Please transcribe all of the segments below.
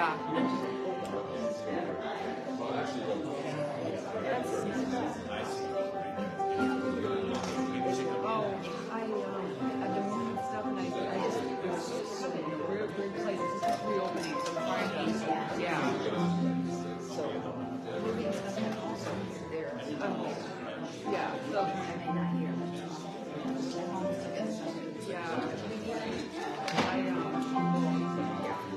Yeah. I've been moving stuff and I just have it in a weird place. It's just reopening. So I'm trying to, yeah. So, moving stuff and also there. Yeah. So, I may not hear yeah.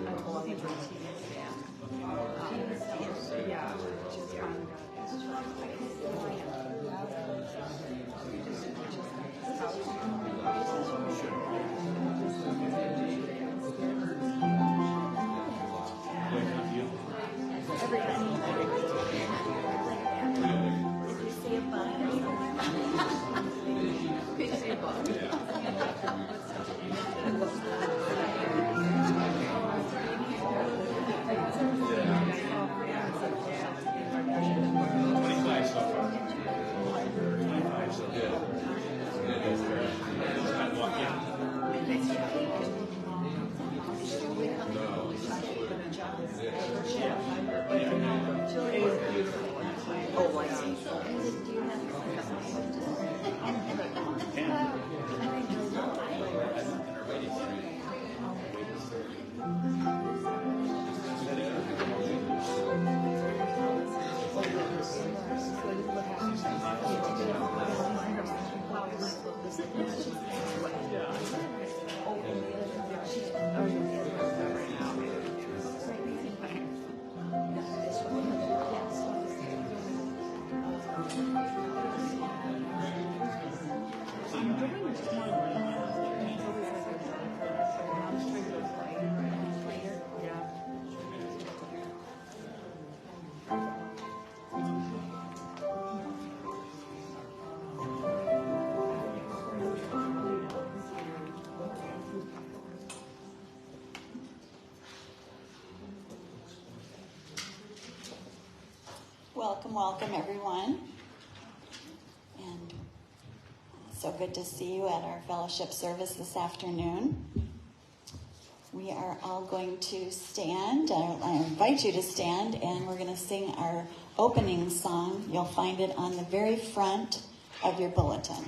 I'm looking for a TV stand. Yeah. Just oh, I see. Welcome everyone, and so good to see you at our fellowship service this afternoon. We are all going to stand. I invite you to stand, and we're going to sing our opening song. You'll find it on the very front of your bulletin.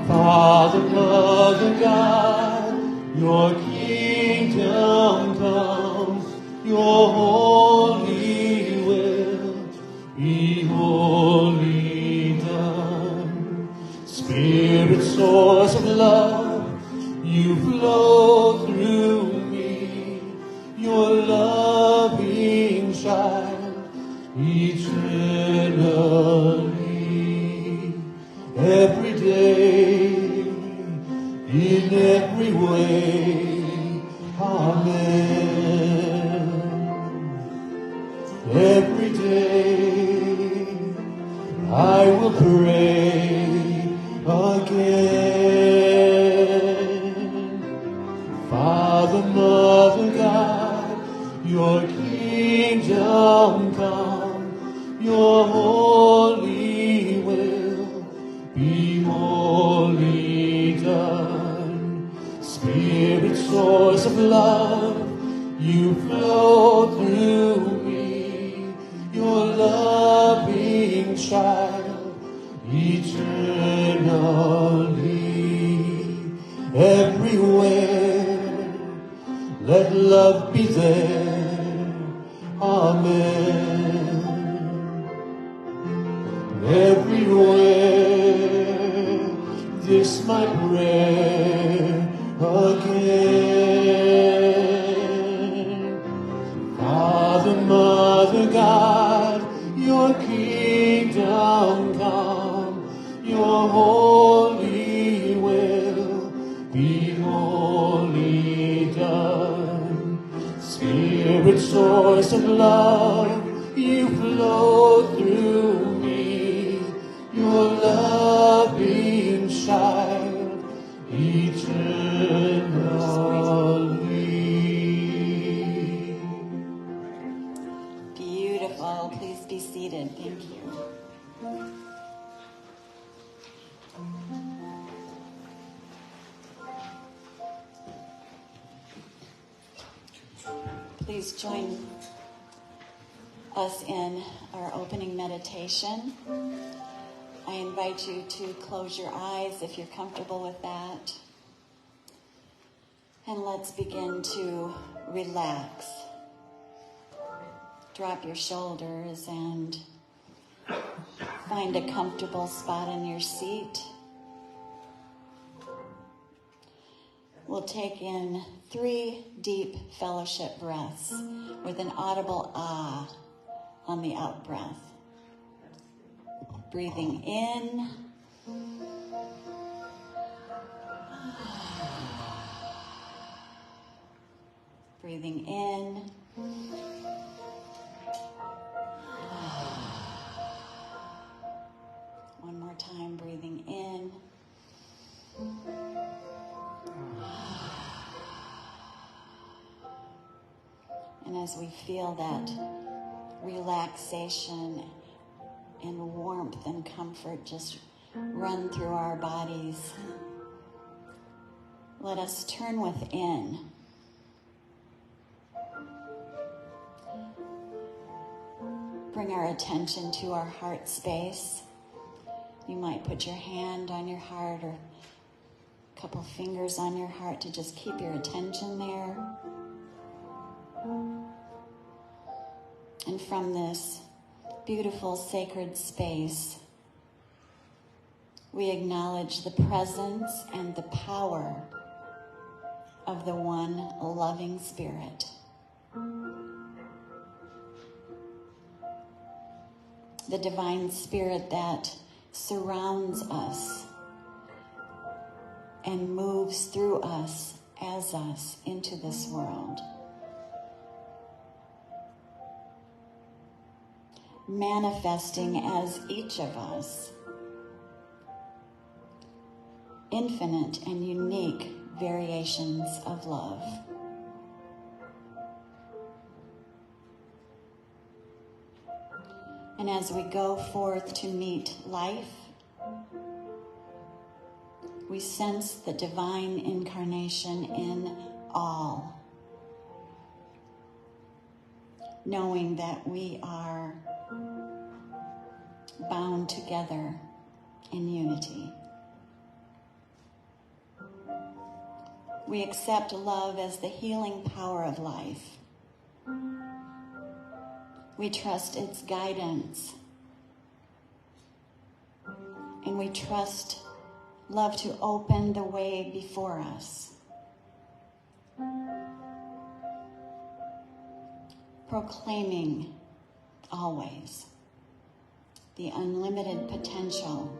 Father, Mother, God, your kingdom comes, your holy will be wholly done. Spirit, source of love, you flow through me, your loving child, eternally, every day. In every way, amen. Every day I will pray again. Father, Mother, God, your kingdom come, your holy will be wholly done. Spirit, source of love, you flow through me, your loving child, eternally, everywhere, let love be there, amen. Everywhere, this my prayer again. Father, Mother, God, your kingdom come, your holy will be wholly done. Spirit, source of love, you flow through me, your loving child, eternally. Beautiful. wonderful. Please be seated. Thank you. Please join us in our opening meditation. I invite you to close your eyes if you're comfortable with that. And let's begin to relax. Drop your shoulders and find a comfortable spot in your seat. We'll take in 3 deep fellowship breaths with an audible ah on the out breath. Breathing in. Breathing in. One more time, breathing in. And as we feel that relaxation and warmth and comfort just run through our bodies, let us turn within. Bring our attention to our heart space. You might put your hand on your heart or a couple fingers on your heart to just keep your attention there. And from this beautiful sacred space, we acknowledge the presence and the power of the one loving Spirit. The divine Spirit that surrounds us and moves through us as us into this world. Manifesting as each of us infinite and unique variations of love. And as we go forth to meet life, we sense the divine incarnation in all, knowing that we are bound together in unity. We accept love as the healing power of life. We trust its guidance. And we trust love to open the way before us. Proclaiming always the unlimited potential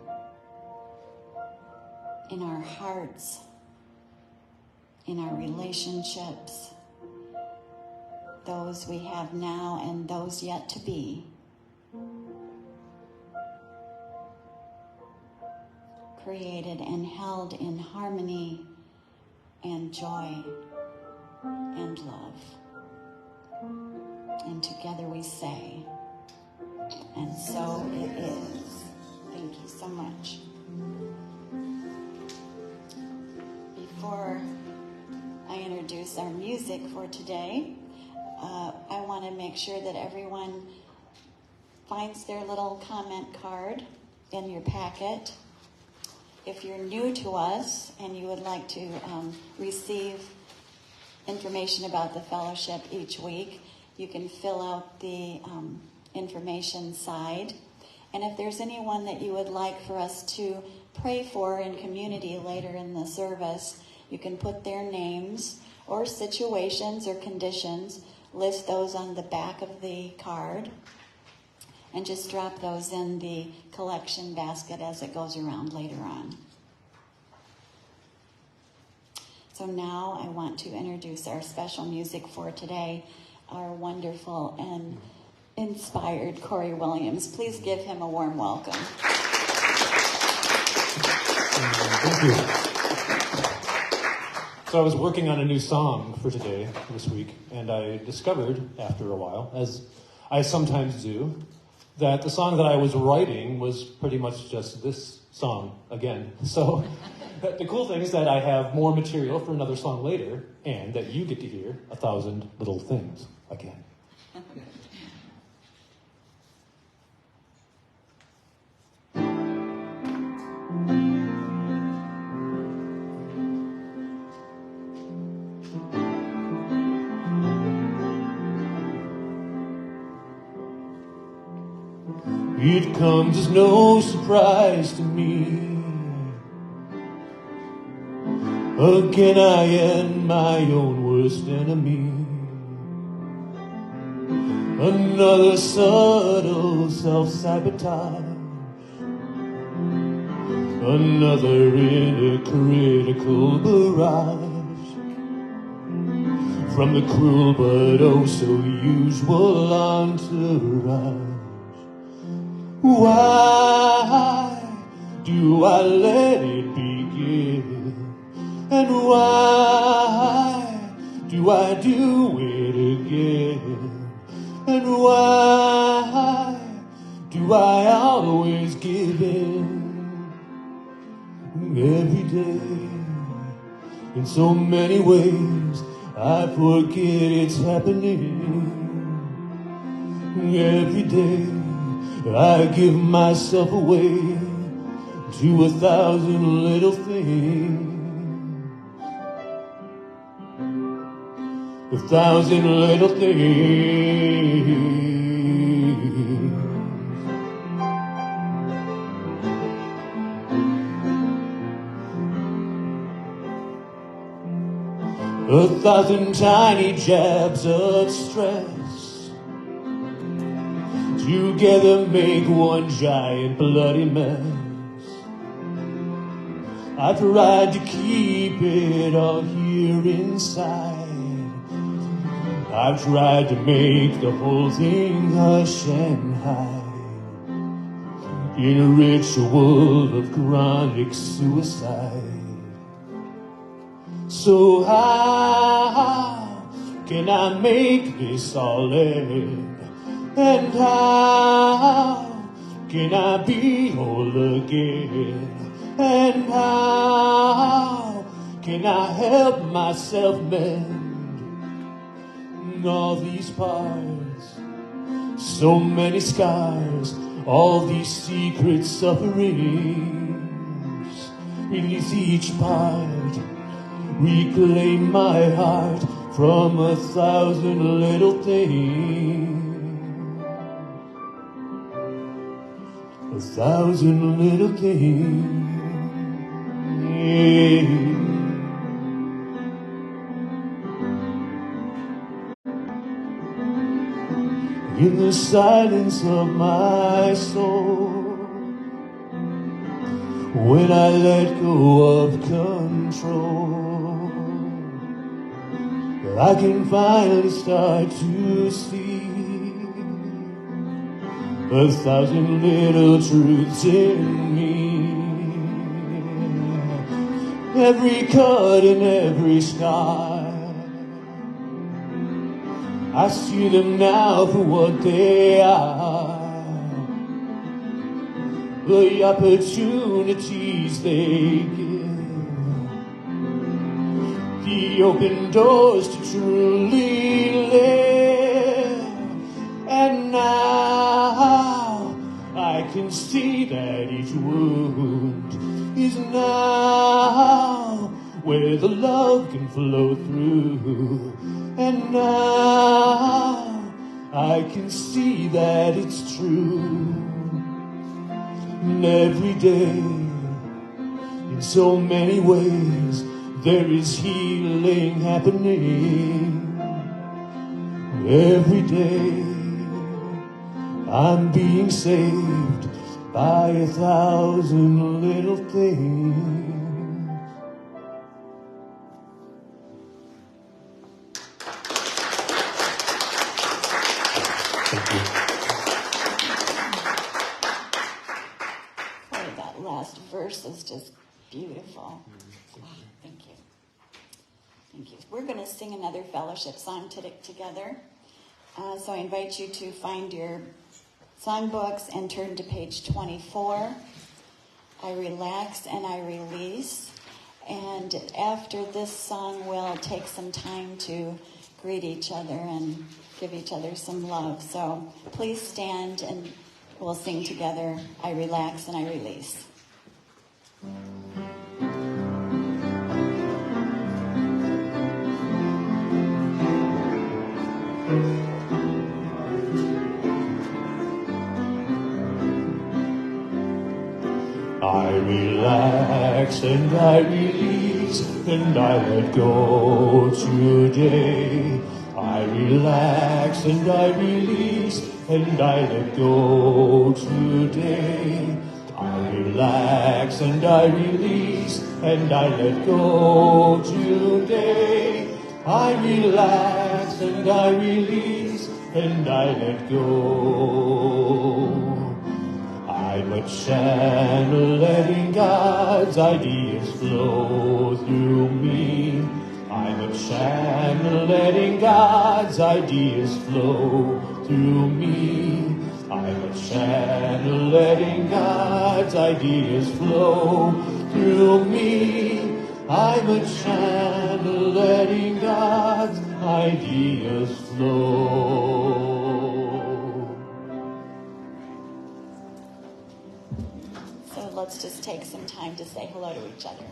in our hearts, in our relationships, those we have now and those yet to be. Created and held in harmony and joy and love. And together we say, and so it is. Thank you so much. Before I introduce our music for today, I want to make sure that everyone finds their little comment card in your packet. If you're new to us and you would like to receive information about the fellowship each week, you can fill out the information side. And if there's anyone that you would like for us to pray for in community later in the service, you can put their names or situations or conditions, list those on the back of the card, and just drop those in the collection basket as it goes around later on. So now I want to introduce our special music for today, our wonderful and inspired Cory Williams. Please give him a warm welcome. Thank you. So I was working on a new song for today, this week, and I discovered after a while, as I sometimes do, that the song that I was writing was pretty much just this song again. So the cool thing is that I have more material for another song later, and that you get to hear 1,000 little things again. It comes as no surprise to me. Again I am my own worst enemy. Another subtle self-sabotage. Another inner critical barrage. From the cruel but oh so usual entourage. Why do I let it begin? And why do I do it again? And why do I always give in? Every day, in so many ways, I forget it's happening. Every day I give myself away to 1,000 little things. 1,000 little things. 1,000 tiny jabs of stress together make one giant bloody mess. I tried to keep it all here inside. I've tried to make the whole thing hush and hide in a ritual of chronic suicide. So how can I make this all end? And how can I be whole again? And how can I help myself mend all these parts? So many scars, all these secret sufferings. Release each part, reclaim my heart from 1,000 little things. 1,000 little things. In the silence of my soul, when I let go of control, I can finally start to see 1,000 little truths in me. Every cut and every scar, I see them now for what they are. The opportunities they give, the open doors to truly live. And now I can see that each wound is now where the love can flow through. And now I can see that it's true. And every day, in so many ways, there is healing happening. Every day, I'm being saved by 1,000 little things. That last verse is just beautiful. Thank you. Thank you. We're going to sing another fellowship song together. So I invite you to find your songbooks and turn to page 24. I relax and I release. And after this song, we'll take some time to greet each other and give each other some love. So please stand and we'll sing together, I relax and I release. I relax and I release and I let go today. I relax and I release and I let go today. I relax and I release and I let go today. I relax and I release and I let go. I'm a channel letting God's ideas flow through me. I'm a channel letting God's ideas flow through me. I'm a channel letting God's ideas flow through me. I'm a channel letting God's ideas flow. So let's just take some time to say hello to each other.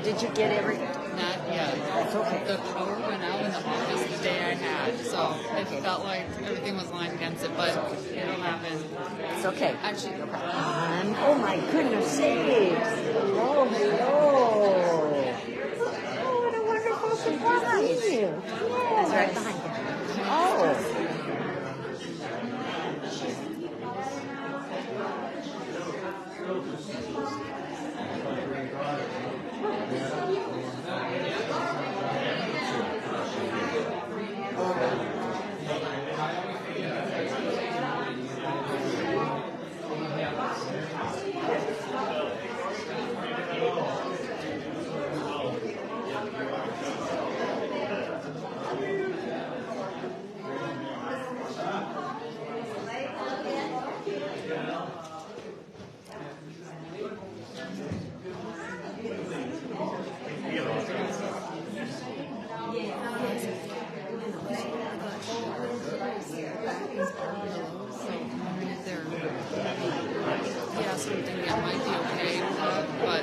Did you get everything? Not yet. That's okay. The power went out in the office the day I had, so it felt like everything was lined against it, but it'll happen. It's okay. Actually, no problem. Oh my goodness sakes. Hello, hello. Oh, what a wonderful surprise. You. Yes. It's right behind you. Oh. Yeah, so we think it might be okay, but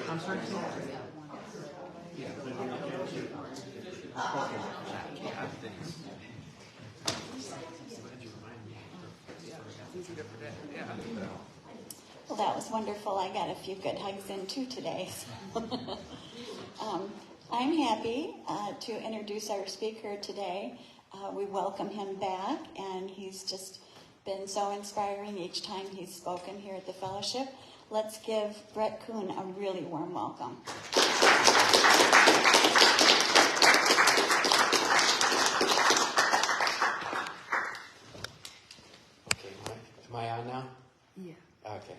I'm sorry. Easy to predict, yeah. Well, that was wonderful. I got a few good hugs in too today. I'm happy to introduce our speaker today. We welcome him back, and he's just been so inspiring each time he's spoken here at the fellowship. Let's give Brett Koon a really warm welcome. Okay, am I on now? Yeah. Okay.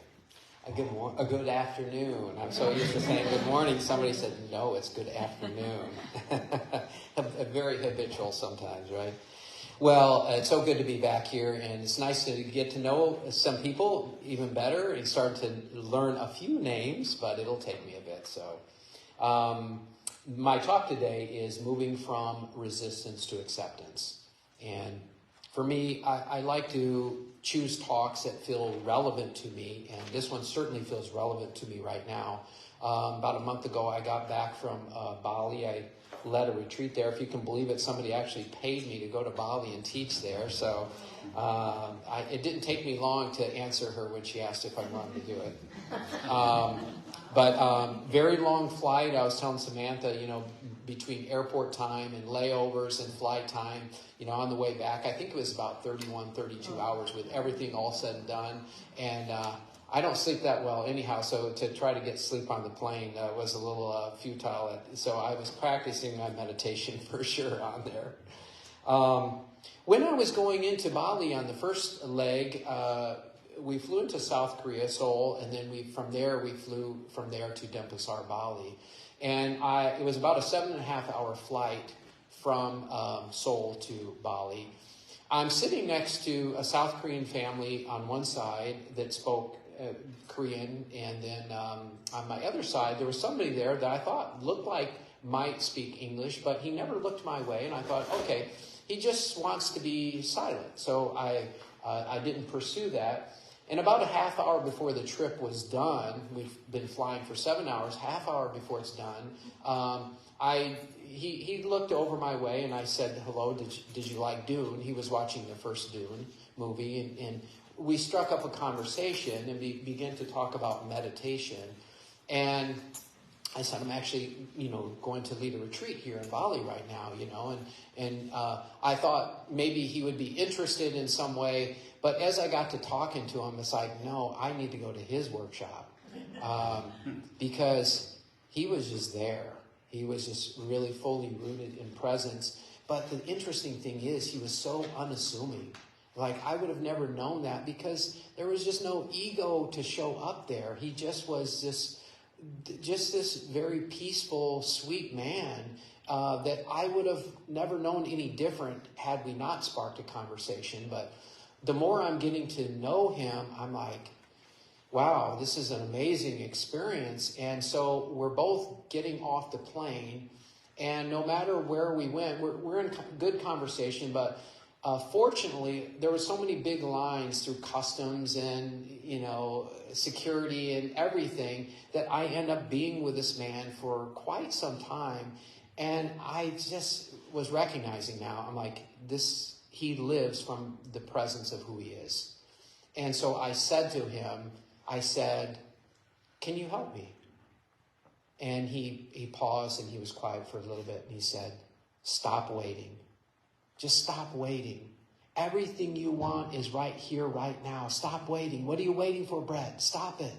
A good afternoon. I'm so used to saying good morning. Somebody said, no, it's good afternoon. Very habitual sometimes, right? Well, it's so good to be back here, and it's nice to get to know some people even better and start to learn a few names, but it'll take me a bit. So my talk today is moving from resistance to acceptance. And for me, I like to choose talks that feel relevant to me, and this one certainly feels relevant to me right now. About a month ago, I got back from Bali. I led a retreat there. If you can believe it, somebody actually paid me to go to Bali and teach there. So it didn't take me long to answer her when she asked if I wanted to do it. But very long flight. I was telling Samantha, between airport time and layovers and flight time, on the way back, I think it was about 31, 32 hours with everything all said and done. And I don't sleep that well anyhow, so to try to get sleep on the plane was a little futile. So I was practicing my meditation for sure on there. When I was going into Bali on the first leg, we flew into South Korea, Seoul, and then from there we flew from there to Denpasar, Bali. And it was about a 7.5-hour flight from Seoul to Bali. I'm sitting next to a South Korean family on one side that spoke Korean, and then on my other side there was somebody there that I thought looked like might speak English, but he never looked my way, and I thought, okay, he just wants to be silent. So I didn't pursue that. And about a half hour before the trip was done, we've been flying for 7 hours, half hour before it's done, he looked over my way, and I said, hello, did you like Dune? He was watching the first Dune movie, and we struck up a conversation and began to talk about meditation. And I said, I'm actually, going to lead a retreat here in Bali right now, and I thought maybe he would be interested in some way. But as I got to talking to him, it's like, no, I need to go to his workshop because he was just there. He was just really fully rooted in presence. But the interesting thing is he was so unassuming. Like, I would have never known that because there was just no ego to show up there. He just was this very peaceful, sweet man that I would have never known any different had we not sparked a conversation. But the more I'm getting to know him, I'm like, wow, this is an amazing experience. And so we're both getting off the plane, and no matter where we went, we're in good conversation, but fortunately, there were so many big lines through customs and, security and everything that I end up being with this man for quite some time. And I just was recognizing now, I'm like, he lives from the presence of who he is. And so I said to him, can you help me? And he paused and he was quiet for a little bit. And he said, stop waiting. Just stop waiting. Everything you want is right here, right now. Stop waiting. What are you waiting for, Brett? Stop it.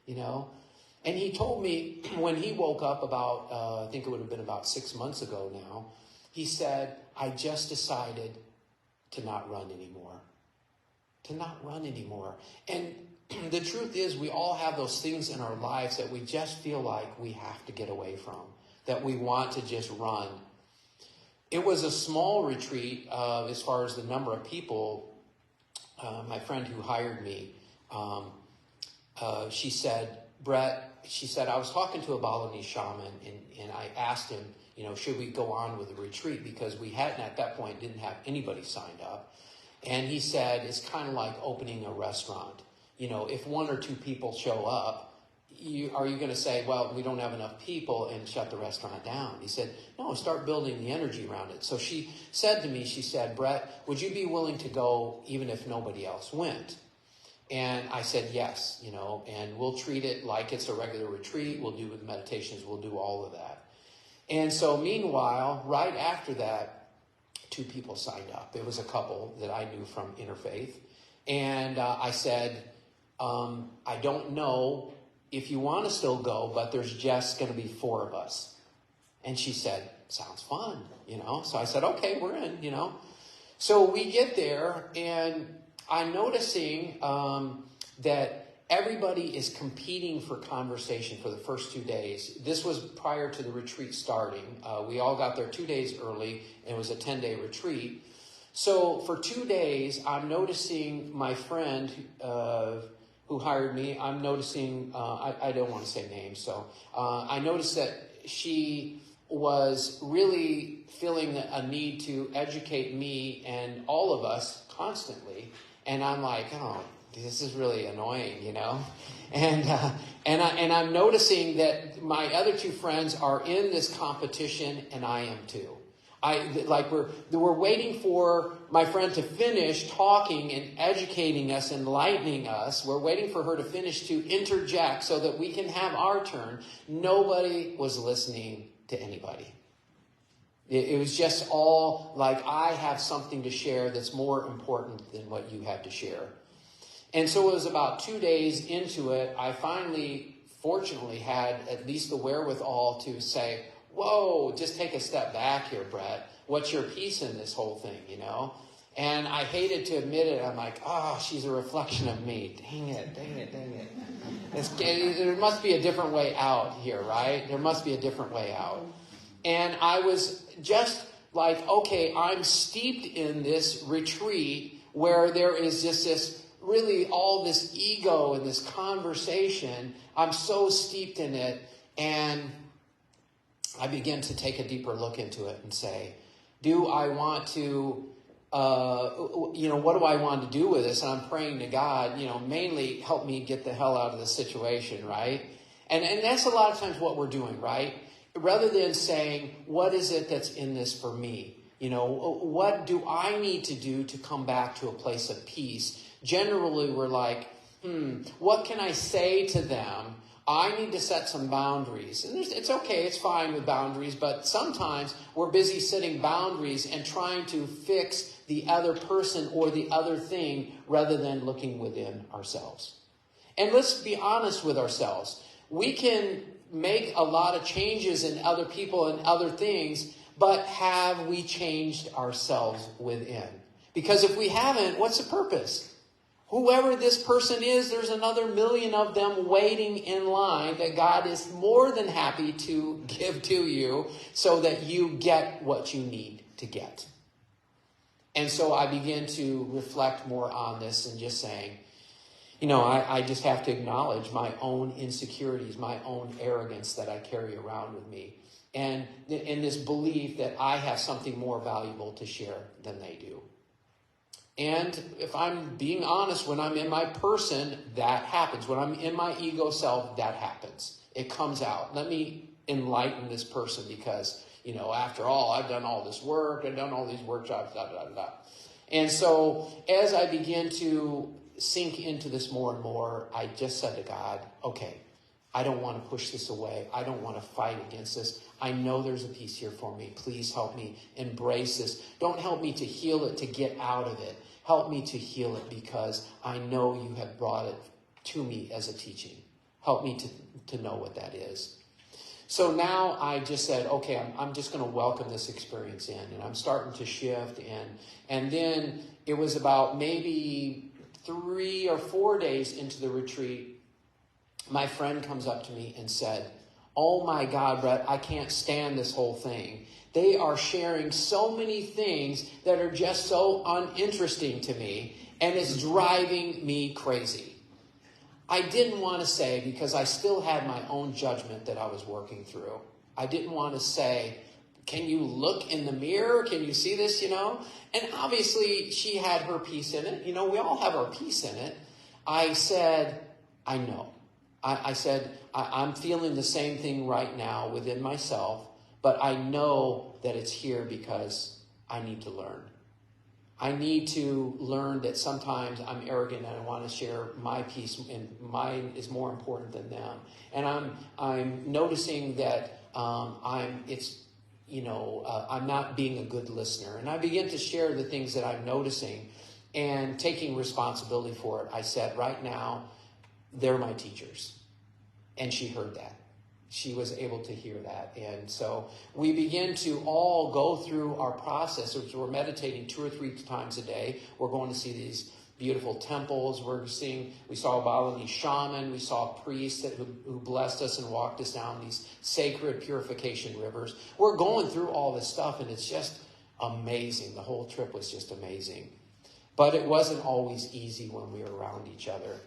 And he told me when he woke up about, I think it would have been about 6 months ago now, he said, I just decided to not run anymore. To not run anymore. And the truth is, we all have those things in our lives that we just feel like we have to get away from, that we want to just run. It was a small retreat as far as the number of people. My friend who hired me, she said, Brett, I was talking to a Balinese shaman, and I asked him, should we go on with the retreat? Because we hadn't, at that point, didn't have anybody signed up. And he said, it's kind of like opening a restaurant. If one or two people show up, are you going to say, well, we don't have enough people and shut the restaurant down? He said, no, start building the energy around it. So she said to me, she said, Brett, would you be willing to go even if nobody else went? And I said, yes, and we'll treat it like it's a regular retreat. We'll do the meditations. We'll do all of that. And so meanwhile, right after that, 2 people signed up. There was a couple that I knew from Interfaith. And I said, I don't know if you want to still go, but there's just going to be 4 of us. And she said, sounds fun, So I said, okay, we're in, So we get there, and I'm noticing that everybody is competing for conversation for the first 2 days. This was prior to the retreat starting. We all got there 2 days early, and it was a 10-day retreat. So for 2 days, I'm noticing my friend who hired me, I'm noticing, I don't want to say names, so I noticed that she was really feeling a need to educate me and all of us constantly. And I'm like, oh, this is really annoying, And I'm noticing that my other 2 friends are in this competition, and I am too. We're waiting for my friend to finish talking and educating us, enlightening us. We're waiting for her to finish to interject so that we can have our turn. Nobody was listening to anybody. It was just all like, I have something to share that's more important than what you have to share. And so it was about 2 days into it, I finally, fortunately, had at least the wherewithal to say, whoa, just take a step back here, Brett. What's your piece in this whole thing, And I hated to admit it. I'm like, she's a reflection of me. Dang it. There must be a different way out here, right? There must be a different way out. And I was just like, okay, I'm steeped in this retreat where there is just this, really all this ego and this conversation. I'm so steeped in it. And I begin to take a deeper look into it and say, do I want to, what do I want to do with this? And I'm praying to God, mainly help me get the hell out of the situation, right? And that's a lot of times what we're doing, right? Rather than saying, what is it that's in this for me? What do I need to do to come back to a place of peace? Generally, we're like, what can I say to them? I need to set some boundaries. And it's okay, it's fine with boundaries, but sometimes we're busy setting boundaries and trying to fix the other person or the other thing rather than looking within ourselves. And let's be honest with ourselves. We can make a lot of changes in other people and other things, but have we changed ourselves within? Because if we haven't, what's the purpose? Whoever this person is, there's another million of them waiting in line that God is more than happy to give to you so that you get what you need to get. And so I begin to reflect more on this and just saying, I just have to acknowledge my own insecurities, my own arrogance that I carry around with me. And in this belief that I have something more valuable to share than they do. And if I'm being honest, when I'm in my person, that happens. When I'm in my ego self, that happens. It comes out. Let me enlighten this person because, after all, I've done all this work. I've done all these workshops, And so as I begin to sink into this more and more, I just said to God, okay, I don't want to push this away. I don't want to fight against this. I know there's a piece here for me. Please help me embrace this. Don't help me to heal it, to get out of it. Help me to heal it because I know you have brought it to me as a teaching. Help me to know what that is. So now I just said, okay, I'm just going to welcome this experience in. And I'm starting to shift. And then it was about maybe 3 or 4 days into the retreat, my friend comes up to me and said, oh my God, Brett, I can't stand this whole thing. They are sharing so many things that are just so uninteresting to me, and it's driving me crazy. I didn't want to say, because I still had my own judgment that I was working through. I didn't want to say, can you look in the mirror? Can you see this, And obviously, she had her piece in it. We all have our piece in it. I said, I know. I said, I'm feeling the same thing right now within myself, but I know that it's here because I need to learn. I need to learn that sometimes I'm arrogant and I want to share my piece, and mine is more important than them. And I'm noticing that I'm not being a good listener. And I begin to share the things that I'm noticing and taking responsibility for it. I said, right now, they're my teachers. And she heard that. She was able to hear that. And so we begin to all go through our process, which we're meditating 2 or 3 times a day. We're going to see these beautiful temples. We saw a Balinese shaman. We saw priests who blessed us and walked us down these sacred purification rivers. We're going through all this stuff, and it's just amazing. The whole trip was just amazing. But it wasn't always easy when we were around each other.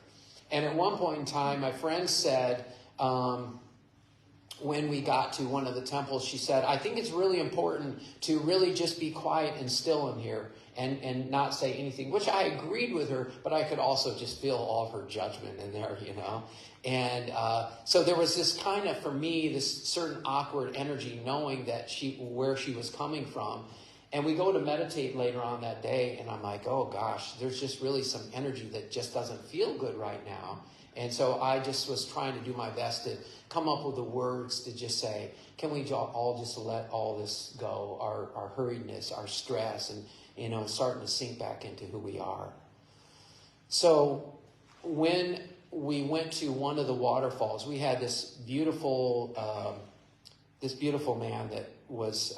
And at one point in time, my friend said, when we got to one of the temples, she said, I think it's really important to really just be quiet and still in here and not say anything, which I agreed with her, but I could also just feel all of her judgment in there, you know. And so there was this kind of, for me, this certain awkward energy knowing that where she was coming from. And we go to meditate later on that day, and I'm like, oh gosh, there's just really some energy that just doesn't feel good right now. And so I just was trying to do my best to come up with the words to just say, can we all just let all this go, our hurriedness, our stress, and, you know, starting to sink back into who we are. So when we went to one of the waterfalls, we had this beautiful man that was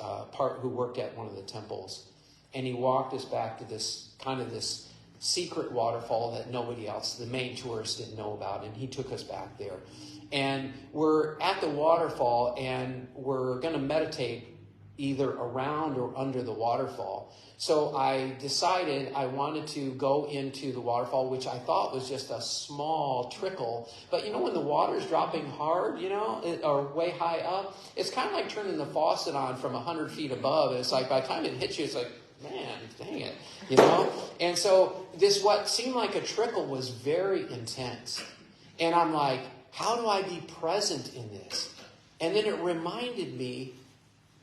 who worked at one of the temples, and he walked us back to this secret waterfall that nobody else, the main tourists, didn't know about, and he took us back there. And we're at the waterfall, and we're going to meditate either around or under the waterfall. So I decided I wanted to go into the waterfall, which I thought was just a small trickle. But you know, when the water's dropping hard, you know, or way high up, it's kind of like turning the faucet on from 100 feet above. And it's like, by the time it hits you, it's like, man, dang it, you know? And so this, what seemed like a trickle, was very intense. And I'm like, how do I be present in this? And then it reminded me,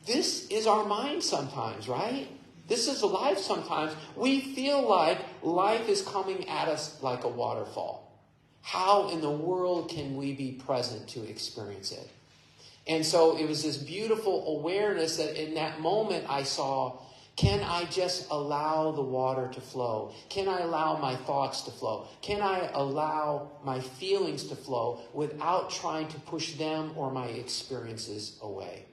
this is our mind sometimes, right? This is life sometimes. We feel like life is coming at us like a waterfall. How in the world can we be present to experience it? And so it was this beautiful awareness that in that moment I saw, can I just allow the water to flow? Can I allow my thoughts to flow? Can I allow my feelings to flow without trying to push them or my experiences away?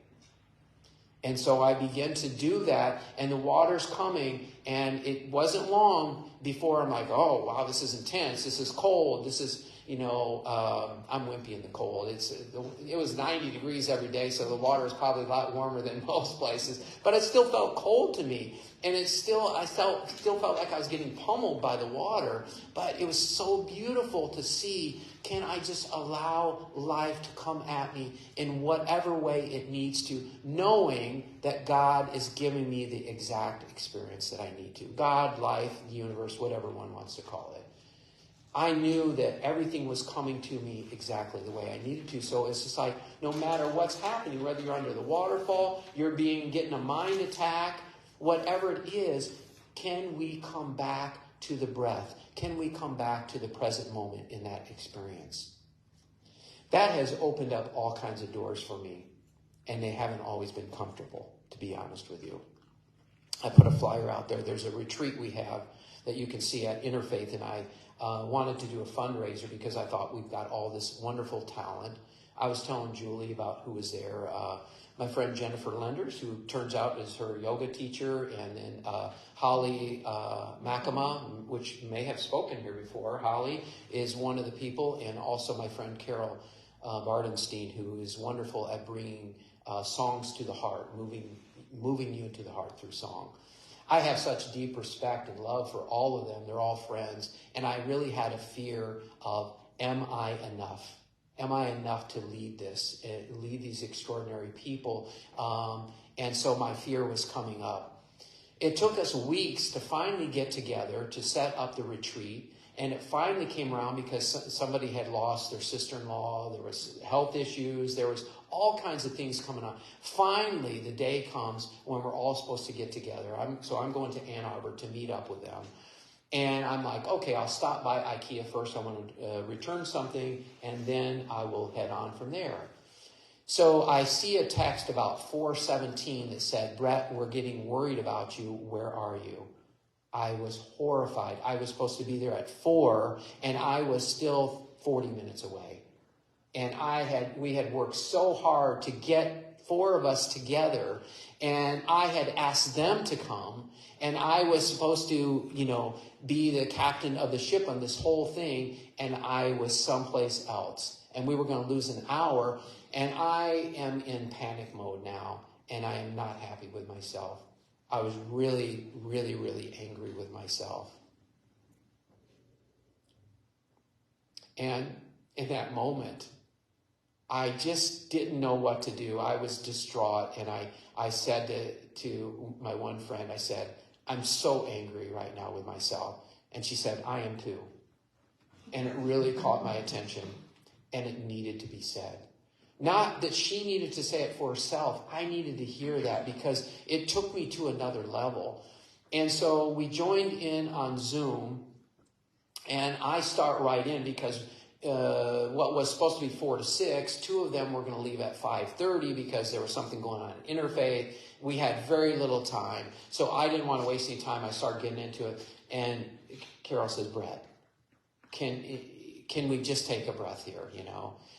And so I began to do that, and the water's coming, and it wasn't long before I'm like, oh, wow, this is intense. This is cold. This is, you know, I'm wimpy in the cold. It was 90 degrees every day, so the water is probably a lot warmer than most places. But it still felt cold to me. And I still felt like I was getting pummeled by the water. But it was so beautiful to see, can I just allow life to come at me in whatever way it needs to, knowing that God is giving me the exact experience that I need to. God, life, the universe, whatever one wants to call it. I knew that everything was coming to me exactly the way I needed to. So it's just like, no matter what's happening, whether you're under the waterfall, you're getting a mind attack, whatever it is, can we come back to the breath? Can we come back to the present moment in that experience? That has opened up all kinds of doors for me, and they haven't always been comfortable, to be honest with you. I put a flyer out there. There's a retreat we have that you can see at Interfaith, and I wanted to do a fundraiser because I thought we've got all this wonderful talent. I was telling Julie about who was there. My friend Jennifer Lenders, who turns out is her yoga teacher, and then Holly Makama, which may have spoken here before. Holly is one of the people, and also my friend Carol Bardenstein, who is wonderful at bringing songs to the heart, moving you to the heart through song. I have such deep respect and love for all of them. They're all friends. And I really had a fear of, am I enough? Am I enough to lead these extraordinary people? And so my fear was coming up. It took us weeks to finally get together to set up the retreat. And it finally came around because somebody had lost their sister-in-law. There was health issues. There was all kinds of things coming on. Finally, the day comes when we're all supposed to get together. So I'm going to Ann Arbor to meet up with them. And I'm like, okay, I'll stop by IKEA first. I want to return something, and then I will head on from there. So I see a text about 4:17 that said, Brett, we're getting worried about you. Where are you? I was horrified. I was supposed to be there at 4, and I was still 40 minutes away. And we had worked so hard to get 4 of us together, and I had asked them to come, and I was supposed to, be the captain of the ship on this whole thing, and I was someplace else. And we were going to lose an hour, and I am in panic mode now, and I am not happy with myself. I was really, really, really angry with myself. And in that moment, I just didn't know what to do. I was distraught, and I said to my one friend, I said, I'm so angry right now with myself. And she said, I am too. And it really caught my attention, and it needed to be said. Not that she needed to say it for herself. I needed to hear that because it took me to another level. And so we joined in on Zoom, and I start right in because what was supposed to be 4 to 6, 2 of them were going to leave at 5:30 because there was something going on in interfaith. We had very little time, so I didn't want to waste any time. I started getting into it, and Carol says, Brett, can we just take a breath here,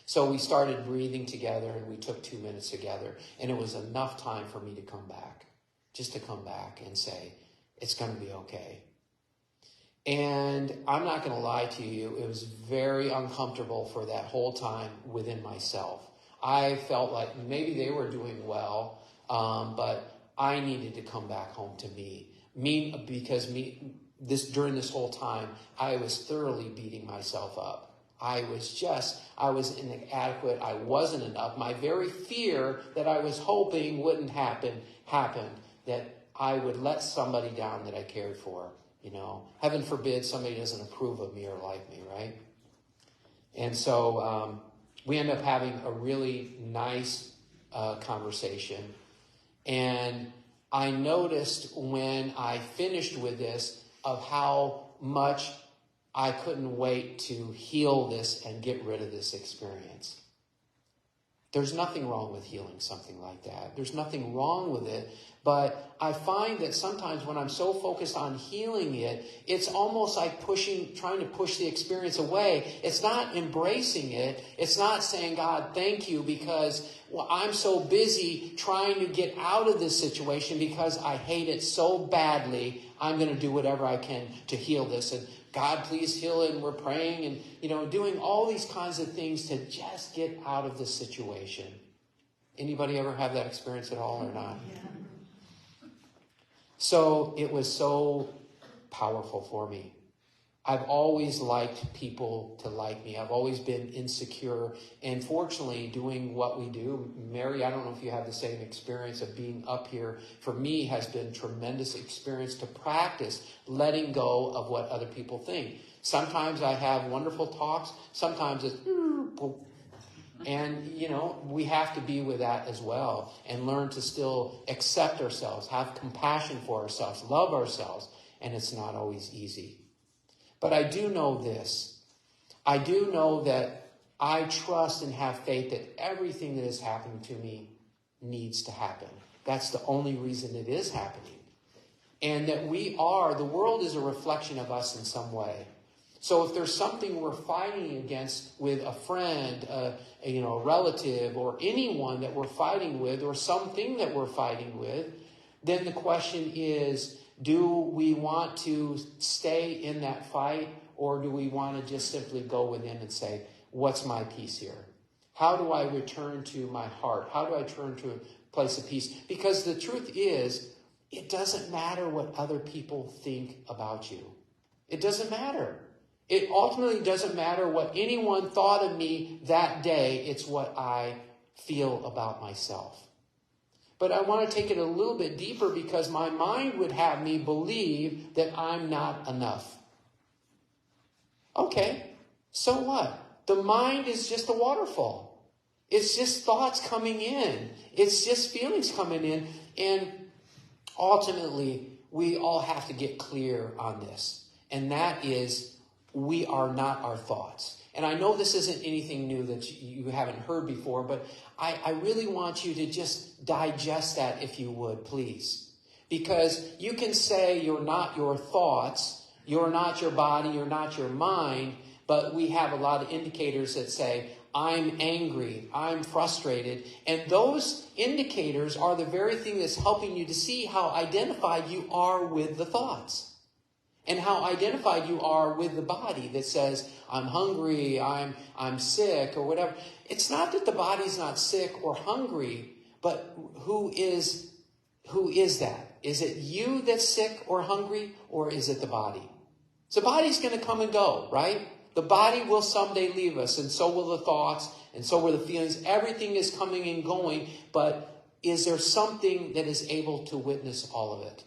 So we started breathing together, and we took 2 minutes together, and it was enough time for me to come back, just to come back and say, it's going to be okay. And I'm not going to lie to you, it was very uncomfortable for that whole time within myself. I felt like maybe they were doing well, but I needed to come back home to me. During this whole time, I was thoroughly beating myself up. I was inadequate. I wasn't enough. My very fear that I was hoping wouldn't happen, happened, that I would let somebody down that I cared for. Heaven forbid somebody doesn't approve of me or like me, right? And so we end up having a really nice conversation. And I noticed when I finished with this of how much I couldn't wait to heal this and get rid of this experience. There's nothing wrong with healing something like that. There's nothing wrong with it. But I find that sometimes when I'm so focused on healing it, it's almost like trying to push the experience away. It's not embracing it. It's not saying, God, thank you, because I'm so busy trying to get out of this situation because I hate it so badly. I'm going to do whatever I can to heal this. And God, please heal it. And we're praying and, doing all these kinds of things to just get out of this situation. Anybody ever have that experience at all or not? Yeah. So it was so powerful for me. I've always liked people to like me. I've always been insecure. And fortunately, doing what we do, Mary, I don't know if you have the same experience of being up here. For me, has been tremendous experience to practice letting go of what other people think. Sometimes I have wonderful talks. Sometimes it's... And, we have to be with that as well and learn to still accept ourselves, have compassion for ourselves, love ourselves. And it's not always easy. But I do know this. I do know that I trust and have faith that everything that is happening to me needs to happen. That's the only reason it is happening. And that the world is a reflection of us in some way. So if there's something we're fighting against with a friend, a relative, or anyone that we're fighting with, or something that we're fighting with, then the question is, do we want to stay in that fight, or do we want to just simply go within and say, what's my peace here? How do I return to my heart? How do I turn to a place of peace? Because the truth is, it doesn't matter what other people think about you. It doesn't matter. It ultimately doesn't matter what anyone thought of me that day. It's what I feel about myself. But I want to take it a little bit deeper because my mind would have me believe that I'm not enough. Okay, so what? The mind is just a waterfall. It's just thoughts coming in. It's just feelings coming in. And ultimately, we all have to get clear on this. And that is, we are not our thoughts. And I know this isn't anything new that you haven't heard before, but I really want you to just digest that, if you would, please. Because you can say you're not your thoughts, you're not your body, you're not your mind, but we have a lot of indicators that say, I'm angry, I'm frustrated. And those indicators are the very thing that's helping you to see how identified you are with the thoughts. And how identified you are with the body that says, I'm hungry, I'm sick, or whatever. It's not that the body's not sick or hungry, but who is that? Is it you that's sick or hungry, or is it the body? So the body's going to come and go, right? The body will someday leave us, and so will the thoughts, and so will the feelings. Everything is coming and going, but is there something that is able to witness all of it?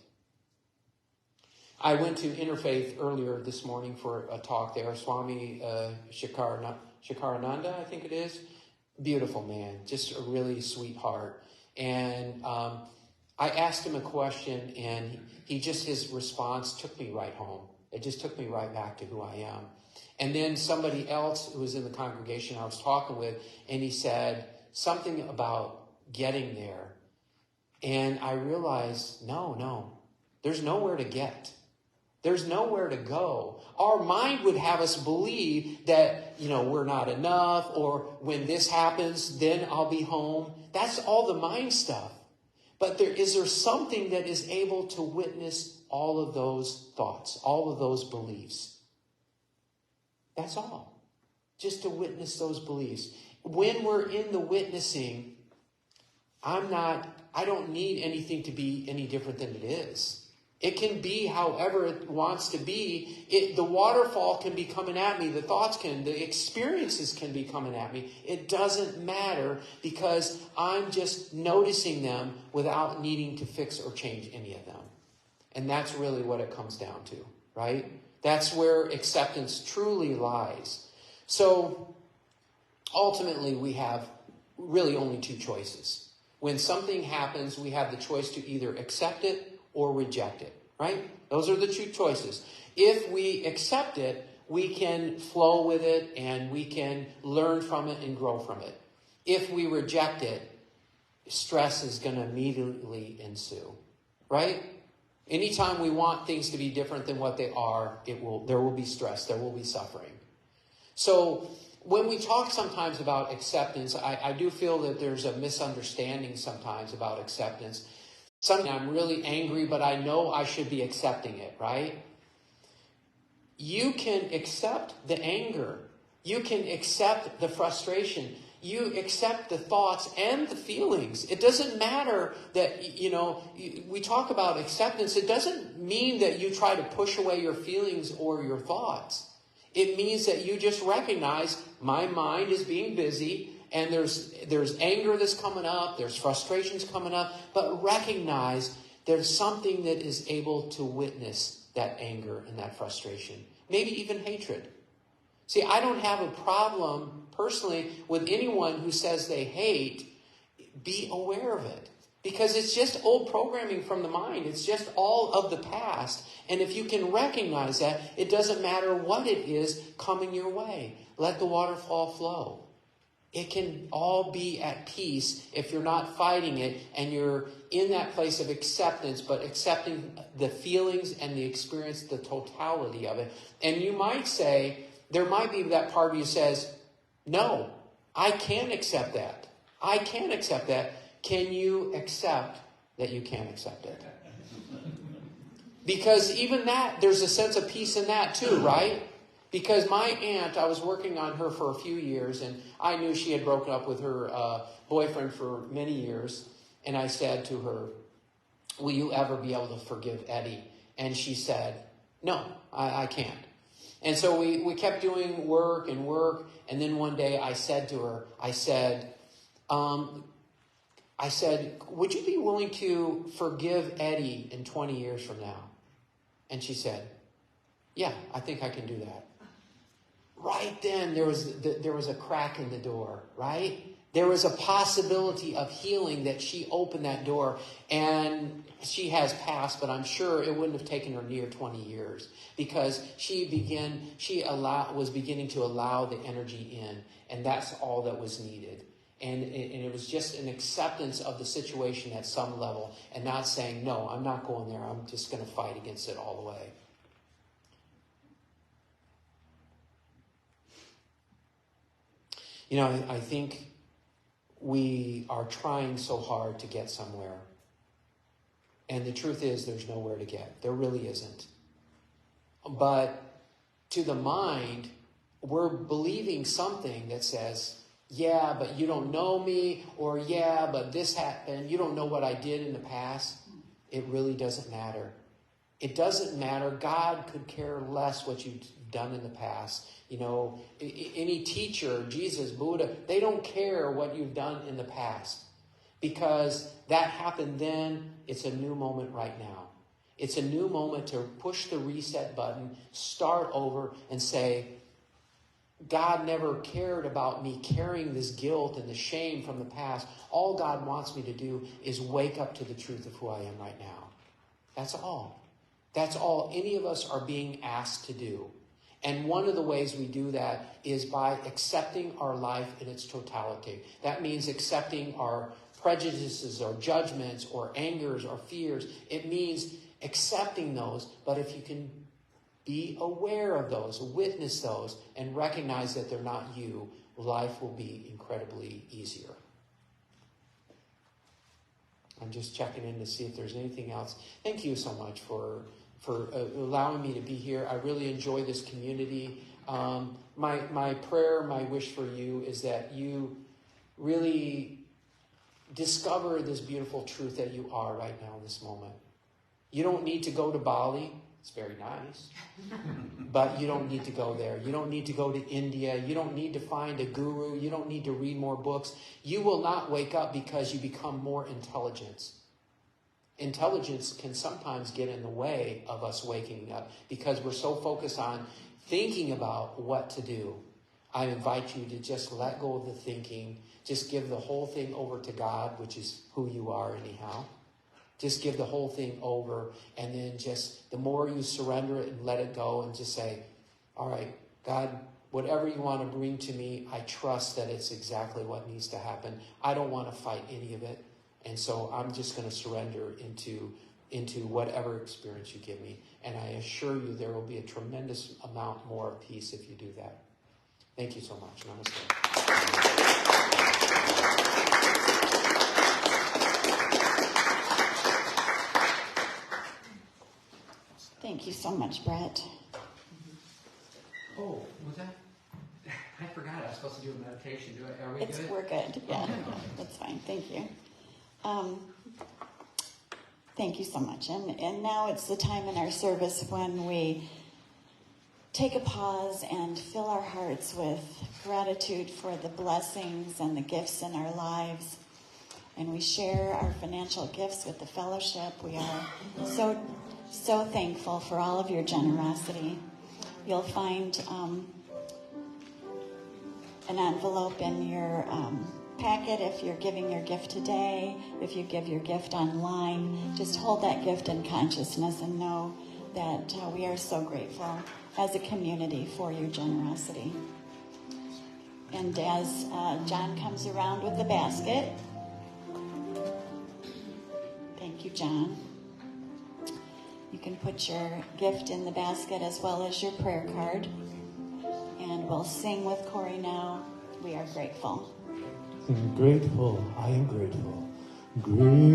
I went to Interfaith earlier this morning for a talk there. Swami Shikarananda, I think it is. Beautiful man, just a really sweet heart. And I asked him a question, and his response took me right home. It just took me right back to who I am. And then somebody else who was in the congregation I was talking with, and he said something about getting there. And I realized, no, there's nowhere to get. There's nowhere to go. Our mind would have us believe that, we're not enough, or when this happens, then I'll be home. That's all the mind stuff. But is there something that is able to witness all of those thoughts, all of those beliefs? That's all. Just to witness those beliefs. When we're in the witnessing, I don't need anything to be any different than it is. It can be however it wants to be. The waterfall can be coming at me. The experiences can be coming at me. It doesn't matter, because I'm just noticing them without needing to fix or change any of them. And that's really what it comes down to, right? That's where acceptance truly lies. So ultimately, we have really only two choices. When something happens, we have the choice to either accept it or reject it, right? Those are the two choices. If we accept it, we can flow with it, and we can learn from it and grow from it. If we reject it, stress is going to immediately ensue, right? Anytime we want things to be different than what they are, there will be stress, there will be suffering. So when we talk sometimes about acceptance, I do feel that there's a misunderstanding sometimes about acceptance. Sometimes I'm really angry, but I know I should be accepting it, right? You can accept the anger. You can accept the frustration. You accept the thoughts and the feelings. It doesn't matter that, we talk about acceptance. It doesn't mean that you try to push away your feelings or your thoughts. It means that you just recognize my mind is being busy, and there's anger that's coming up, there's frustrations coming up, but recognize there's something that is able to witness that anger and that frustration, maybe even hatred. See, I don't have a problem personally with anyone who says they hate. Be aware of it, because it's just old programming from the mind. It's just all of the past. And if you can recognize that, it doesn't matter what it is coming your way. Let the waterfall flow. It can all be at peace if you're not fighting it, and you're in that place of acceptance, but accepting the feelings and the experience, the totality of it. And you might say, there might be that part of you says, no, I can't accept that. I can't accept that. Can you accept that you can't accept it? Because even that, there's a sense of peace in that too, right? Because my aunt, I was working on her for a few years, and I knew she had broken up with her boyfriend for many years. And I said to her, will you ever be able to forgive Eddie? And she said, no, I can't. And so we kept doing work. And then one day I said to her, I said, would you be willing to forgive Eddie in 20 years from now? And she said, yeah, I think I can do that. right then there was a crack in the door, right? There was a possibility of healing that she opened that door, and she has passed, but I'm sure it wouldn't have taken her near 20 years because she was beginning to allow the energy in, and that's all that was needed. And it was just an acceptance of the situation at some level and not saying, no, I'm not going there. I'm just going to fight against it all the way. You know, I think we are trying so hard to get somewhere. And the truth is there's nowhere to get. There really isn't. But to the mind, we're believing something that says, yeah, but you don't know me, or yeah, but this happened. You don't know what I did in the past. It really doesn't matter. It doesn't matter. God could care less what you've done in the past. You know, any teacher, Jesus, Buddha, they don't care what you've done in the past because that happened then. It's a new moment right now. It's a new moment to push the reset button, start over and say, God never cared about me carrying this guilt and the shame from the past. All God wants me to do is wake up to the truth of who I am right now. That's all. That's all any of us are being asked to do. And one of the ways we do that is by accepting our life in its totality. That means accepting our prejudices or judgments or angers or fears. It means accepting those, but if you can be aware of those, witness those, and recognize that they're not you, life will be incredibly easier. I'm just checking in to see if there's anything else. Thank you so much for allowing me to be here. I really enjoy this community. My prayer, my wish for you is that you really discover this beautiful truth that you are right now in this moment. You don't need to go to Bali. It's very nice. But you don't need to go there. You don't need to go to India. You don't need to find a guru. You don't need to read more books. You will not wake up because you become more intelligent. Intelligence can sometimes get in the way of us waking up because we're so focused on thinking about what to do. I invite you to just let go of the thinking. Just give the whole thing over to God, which is who you are anyhow. Just give the whole thing over, and then just the more you surrender it and let it go and just say, all right, God, whatever you want to bring to me, I trust that it's exactly what needs to happen. I don't want to fight any of it. And so I'm just going to surrender into whatever experience you give me. And I assure you there will be a tremendous amount more of peace if you do that. Thank you so much. Namaste. Thank you so much, Brett. Oh, was that? I forgot I was supposed to do a meditation. Are we good? We're good. Yeah, that's fine. Thank you. Thank you so much. And now it's the time in our service when we take a pause and fill our hearts with gratitude for the blessings and the gifts in our lives. And we share our financial gifts with the fellowship. We are so thankful for all of your generosity. You'll find an envelope in your packet if you're giving your gift today. If you give your gift online, just hold that gift in consciousness and know that we are so grateful as a community for your generosity. And as John comes around with the basket, thank you, John. You can put your gift in the basket as well as your prayer card. And we'll sing with Cory now. We are grateful. I'm grateful, I am grateful. Grateful,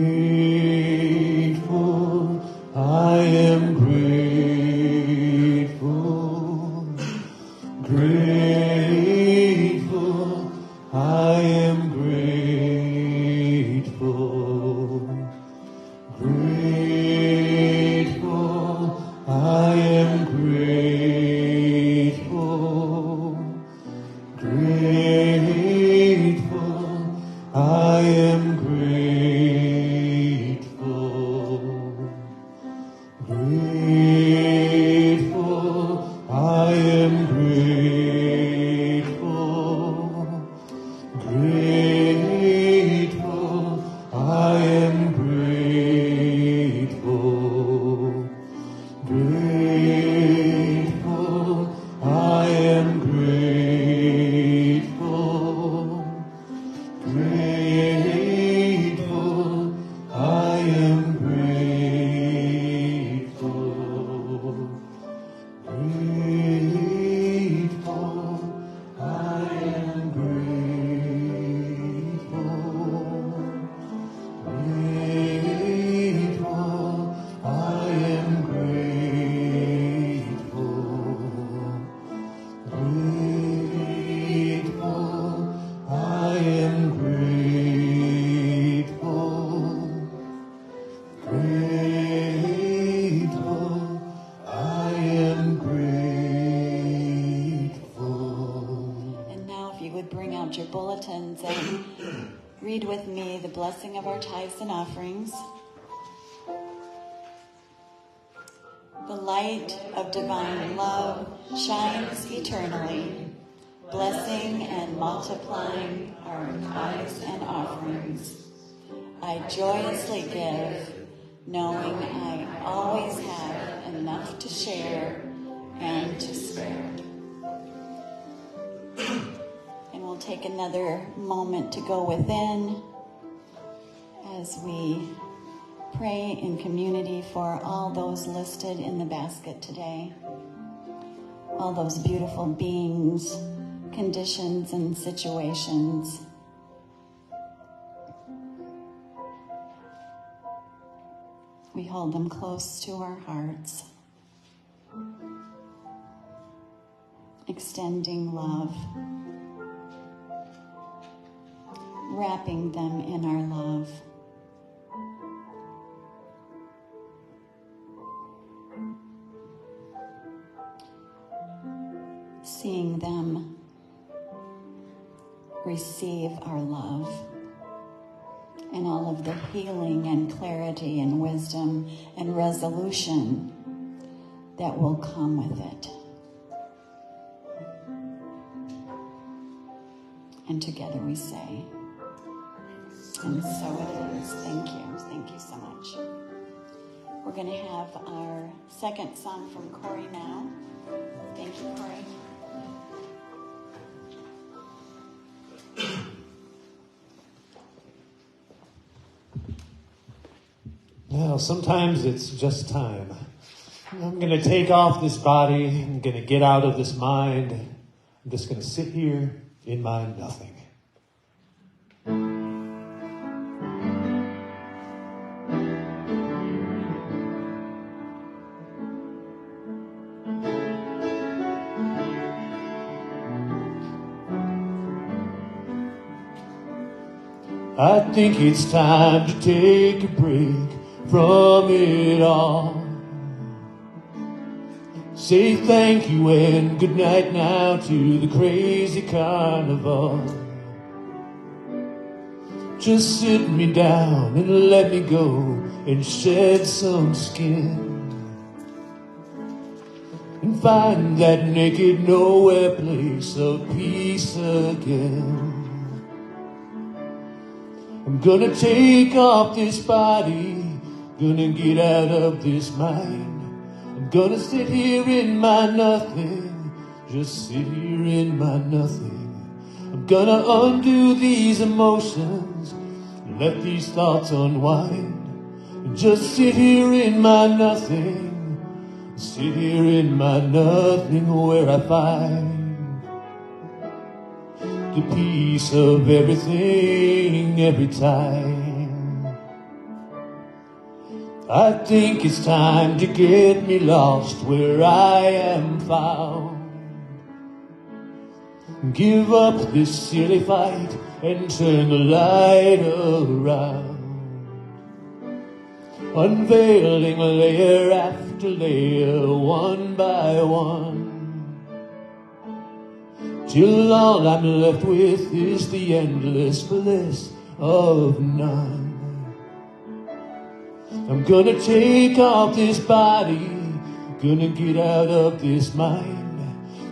I am grateful. Grateful, I am grateful. Grateful, I am grateful. Grateful, I am grateful. Grateful, I am grateful. blessing of our tithes and offerings. The light of divine love shines eternally, blessing and multiplying our tithes and offerings. I joyously give, knowing I always have enough to share and to spare. And we'll take another moment to go within as we pray in community for all those listed in the basket today. All those beautiful beings, conditions, and situations. We hold them close to our hearts, extending love, wrapping them in our love. Seeing them receive our love and all of the healing and clarity and wisdom and resolution that will come with it. And together we say, and so it is. Thank you. Thank you so much. We're going to have our second song from Cory now. Thank you, Cory. Well, sometimes it's just time. I'm going to take off this body. I'm going to get out of this mind. I'm just going to sit here in my nothing. I think it's time to take a break from it all. Say thank you and good night now to the crazy carnival. Just sit me down and let me go and shed some skin and find that naked nowhere place of peace again. I'm gonna take off this body, gonna get out of this mind. I'm gonna sit here in my nothing, just sit here in my nothing. I'm gonna undo these emotions, let these thoughts unwind. And just sit here in my nothing, sit here in my nothing where I find the peace of everything every time. I think it's time to get me lost where I am found. Give up this silly fight and turn the light around. Unveiling layer after layer, one by one, till all I'm left with is the endless bliss of none. I'm gonna take off this body, gonna get out of this mind.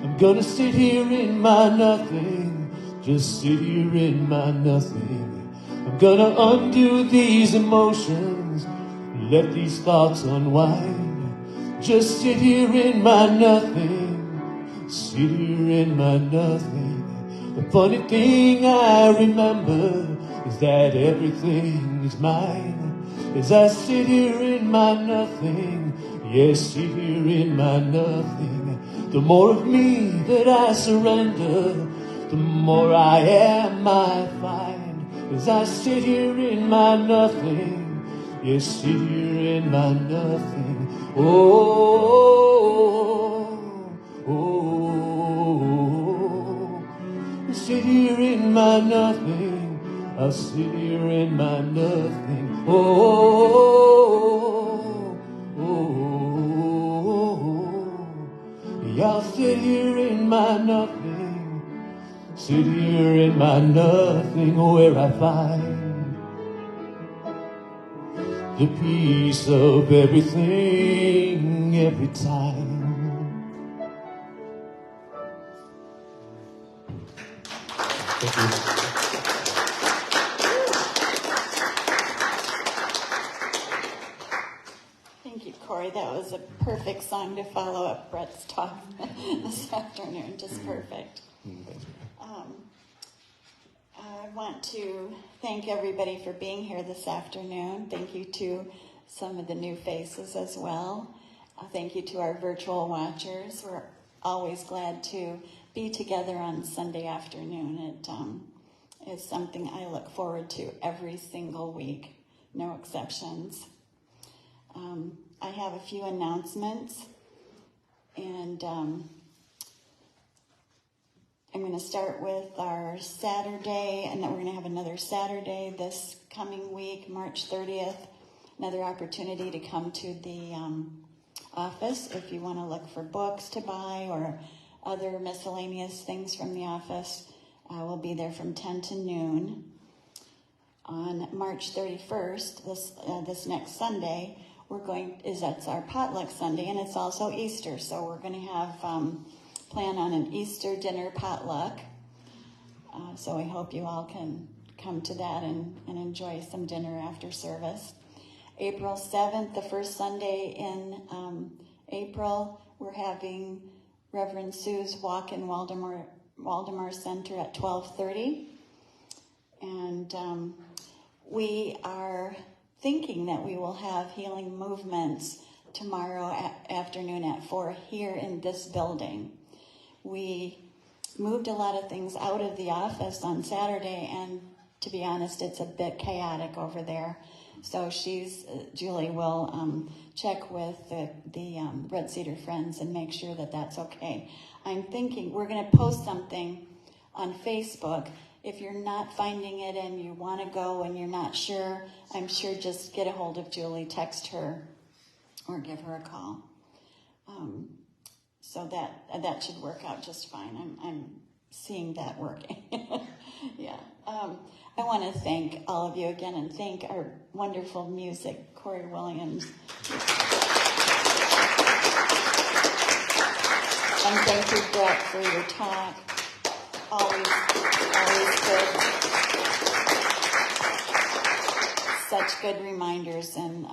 I'm gonna sit here in my nothing, just sit here in my nothing. I'm gonna undo these emotions, let these thoughts unwind. Just sit here in my nothing, sit here in my nothing. The funny thing I remember is that everything is mine. As I sit here in my nothing, yes, sit here in my nothing. The more of me that I surrender, the more I am I find. As I sit here in my nothing, yes, sit here in my nothing. Oh, oh, oh. Sit here in my nothing, I'll sit here in my nothing. Oh, oh, oh, yeah, I'll sit here in my nothing, sit here in my nothing where I find the piece of everything every time. Thank you. Thank you, Cory. That was a perfect song to follow up Brett's talk this afternoon. Just perfect. I want to thank everybody for being here this afternoon. Thank you to some of the new faces as well. Thank you to our virtual watchers. We're always glad to be together on Sunday afternoon. It is something I look forward to every single week, no exceptions. I have a few announcements, and I'm going to start with our Saturday, and then we're going to have another Saturday this coming week, March 30th, another opportunity to come to the office if you want to look for books to buy or other miscellaneous things from the office. We'll be there from 10 to noon. On March 31st, this next Sunday, that's our potluck Sunday, and it's also Easter, so we're going to have plan on an Easter dinner potluck. So I hope you all can come to that and enjoy some dinner after service. April 7th, the first Sunday in April, we're having Reverend Sue's Walk in Waldemar Center at 12:30. And we are thinking that we will have healing movements tomorrow afternoon at 4 here in this building. We moved a lot of things out of the office on Saturday, and to be honest, it's a bit chaotic over there. So Julie will check with the Red Cedar Friends and make sure that that's okay. I'm thinking we're going to post something on Facebook. If you're not finding it and you want to go and you're not sure, I'm sure just get a hold of Julie, text her, or give her a call. So that should work out just fine. I'm seeing that working. Yeah. I want to thank all of you again and thank our wonderful music, Cory Williams. And thank you, Brett, for your talk. Always good. Such good reminders, and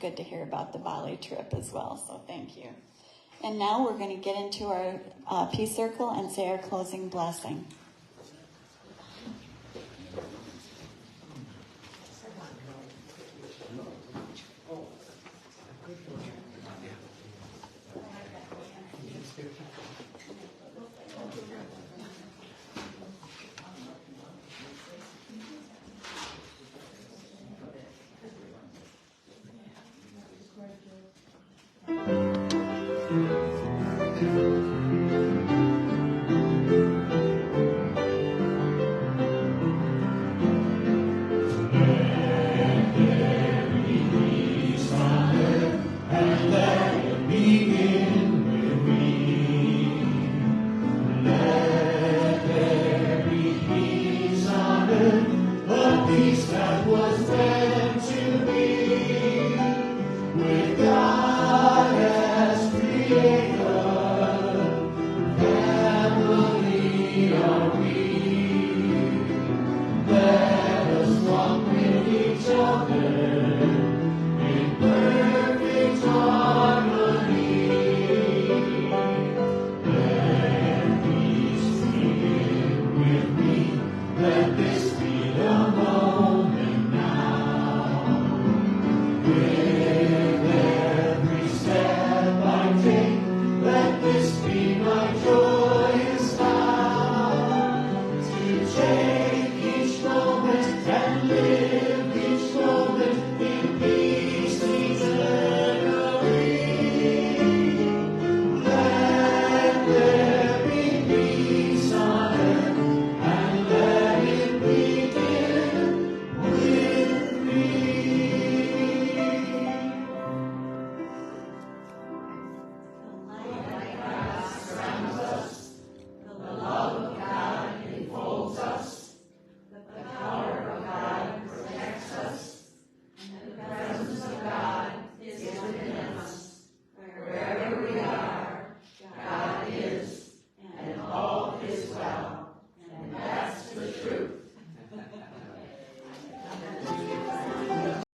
good to hear about the Bali trip as well, so thank you. And now we're going to get into our peace circle and say our closing blessing.